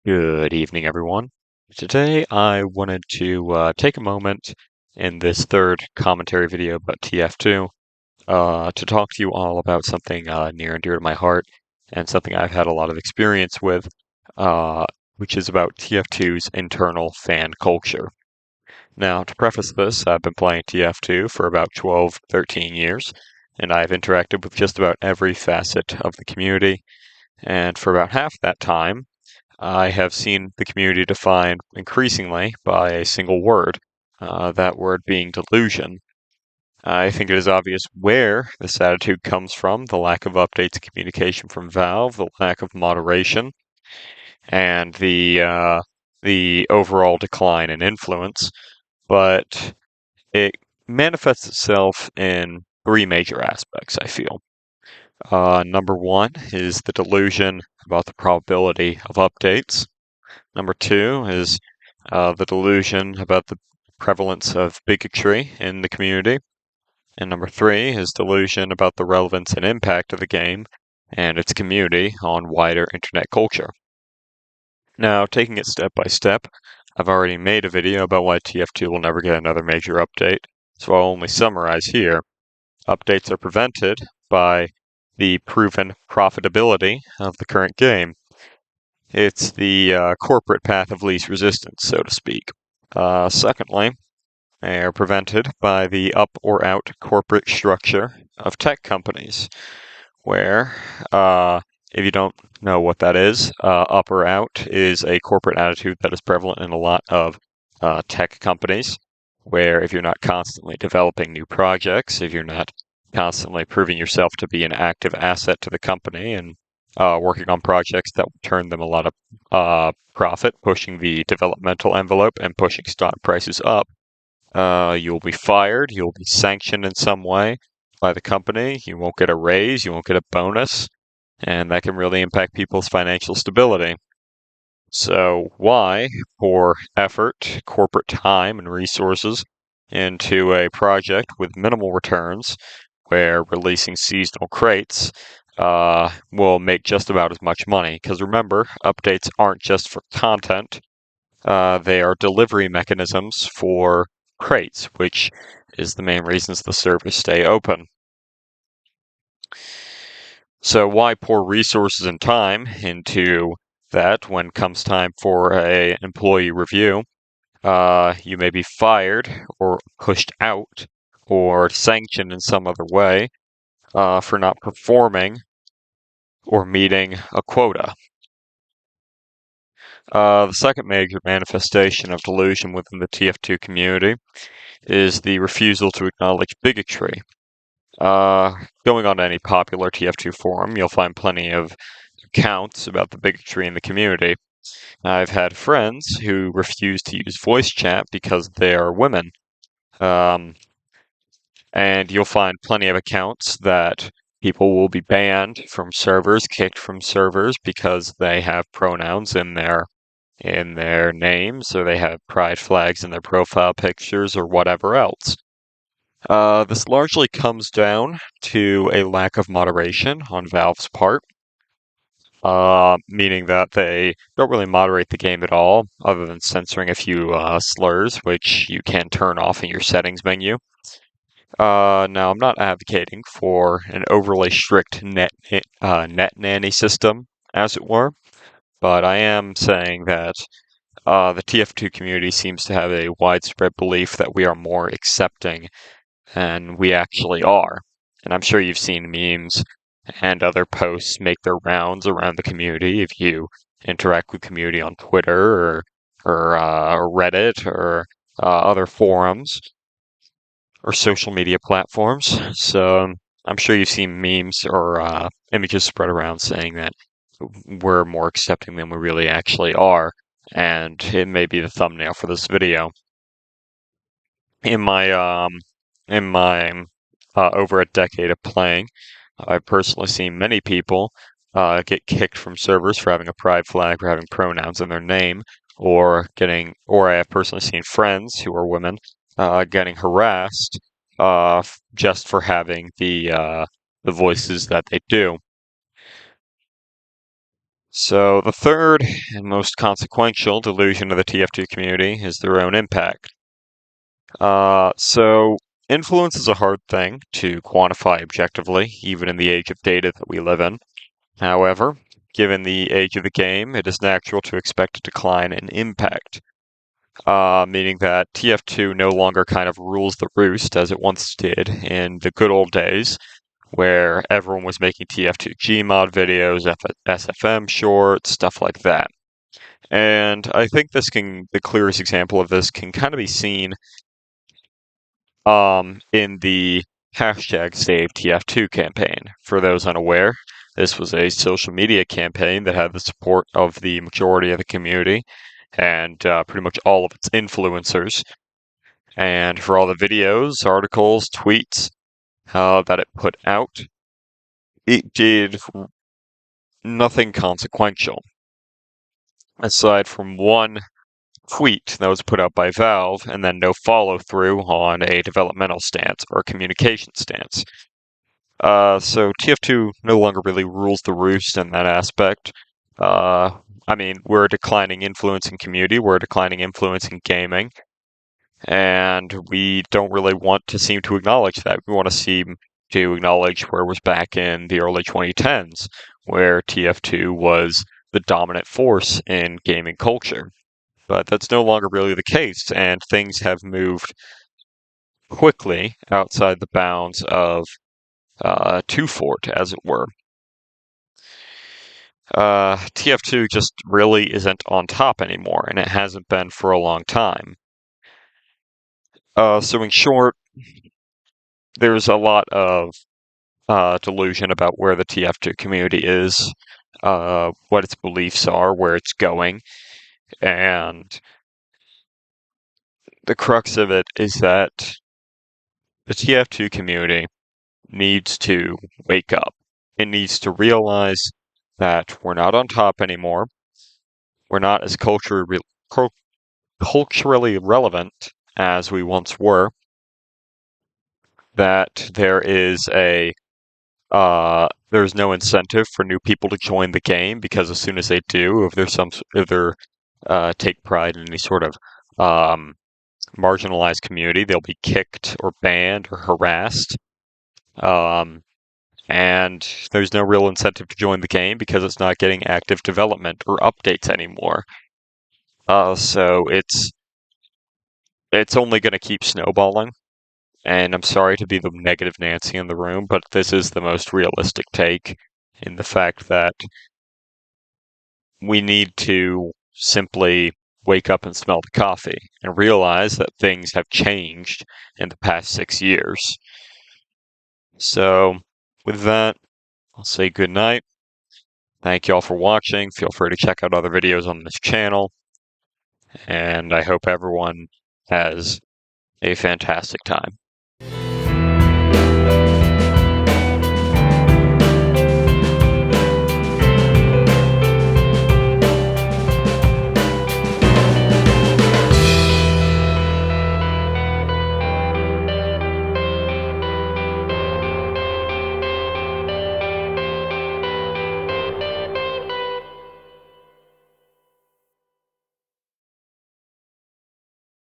Good evening, everyone. Today, I wanted to take a moment in this third commentary video about TF2 to talk to you all about something near and dear to my heart and something I've had a lot of experience with, uh, which is about TF2's internal fan culture. Now, to preface this, I've been playing TF2 for about 12, 13 years, and I've interacted with just about every facet of the community. And for about half that time, I have seen the community defined increasingly by a single word, that word being delusion. I think it is obvious where this attitude comes from, the lack of updates and communication from Valve, the lack of moderation, and the overall decline in influence. But it manifests itself in three major aspects, I feel. Number one is the delusion about the probability of updates. Number two is the delusion about the prevalence of bigotry in the community. And number three is delusion about the relevance and impact of the game and its community on wider internet culture. Now, taking it step by step, I've already made a video about why TF2 will never get another major update, so I'll only summarize here. Updates are prevented by the proven profitability of the current game. It's the corporate path of least resistance, so to speak. Secondly, they are prevented by the up or out corporate structure of tech companies, where, if you don't know what that is, up or out is a corporate attitude that is prevalent in a lot of tech companies, where if you're not constantly developing new projects, if you're not constantly proving yourself to be an active asset to the company and working on projects that will turn them a lot of profit, pushing the developmental envelope and pushing stock prices up, you'll be fired, you'll be sanctioned in some way by the company, you won't get a raise, you won't get a bonus, and that can really impact people's financial stability. So why pour effort, corporate time, and resources into a project with minimal returns where releasing seasonal crates will make just about as much money? Because remember, updates aren't just for content, they are delivery mechanisms for crates, which is the main reasons the servers stay open. So why pour resources and time into that when comes time for an employee review? You may be fired or pushed out or sanctioned in some other way for not performing or meeting a quota. The second major manifestation of delusion within the TF2 community is the refusal to acknowledge bigotry. Going on to any popular TF2 forum, you'll find plenty of accounts about the bigotry in the community. I've had friends who refuse to use voice chat because they are women. And you'll find plenty of accounts that people will be banned from servers, kicked from servers because they have pronouns in their names, or they have pride flags in their profile pictures, or whatever else. This largely comes down to a lack of moderation on Valve's part, meaning that they don't really moderate the game at all, other than censoring a few slurs, which you can turn off in your settings menu. Now, I'm not advocating for an overly strict net nanny system, as it were, but I am saying that the TF2 community seems to have a widespread belief that we are more accepting than we actually are. And I'm sure you've seen memes and other posts make their rounds around the community if you interact with community on Twitter or Reddit or other forums or social media platforms. So I'm sure you've seen memes or images spread around saying that we're more accepting than we really actually are, and it may be the thumbnail for this video. In my over a decade of playing, I've personally seen many people get kicked from servers for having a pride flag or having pronouns in their name, or I have personally seen friends who are women getting harassed just for having the voices that they do. So the third and most consequential delusion of the TF2 community is their own impact. So influence is a hard thing to quantify objectively, even in the age of data that we live in. However, given the age of the game, it is natural to expect a decline in impact, meaning that TF2 no longer kind of rules the roost as it once did in the good old days, where everyone was making TF2 Gmod videos, SFM shorts, stuff like that. And I think the clearest example of this can kind of be seen in the hashtag SaveTF2 campaign. For those unaware, this was a social media campaign that had the support of the majority of the community and pretty much all of its influencers. And for all the videos, articles, tweets that it put out, it did nothing consequential aside from one tweet that was put out by Valve and then no follow through on a developmental stance or communication stance. So TF2 no longer really rules the roost in that aspect. I mean, we're a declining influence in community, we're a declining influence in gaming, and we don't really want to seem to acknowledge that. We want to seem to acknowledge where it was back in the early 2010s, where TF2 was the dominant force in gaming culture. But that's no longer really the case, and things have moved quickly outside the bounds of Two Fort, as it were. TF2 just really isn't on top anymore, and it hasn't been for a long time. So in short, there's a lot of delusion about where the TF2 community is, what its beliefs are, where it's going, and the crux of it is that the TF2 community needs to wake up. It needs to realize that we're not on top anymore. We're not as culturally relevant as we once were. That there's no incentive for new people to join the game because as soon as they do, if they're take pride in any sort of marginalized community, they'll be kicked or banned or harassed. And there's no real incentive to join the game because it's not getting active development or updates anymore. So it's only going to keep snowballing. And I'm sorry to be the negative Nancy in the room, but this is the most realistic take in the fact that we need to simply wake up and smell the coffee and realize that things have changed in the past 6 years. So, with that, I'll say good night. Thank you all for watching. Feel free to check out other videos on this channel. And I hope everyone has a fantastic time.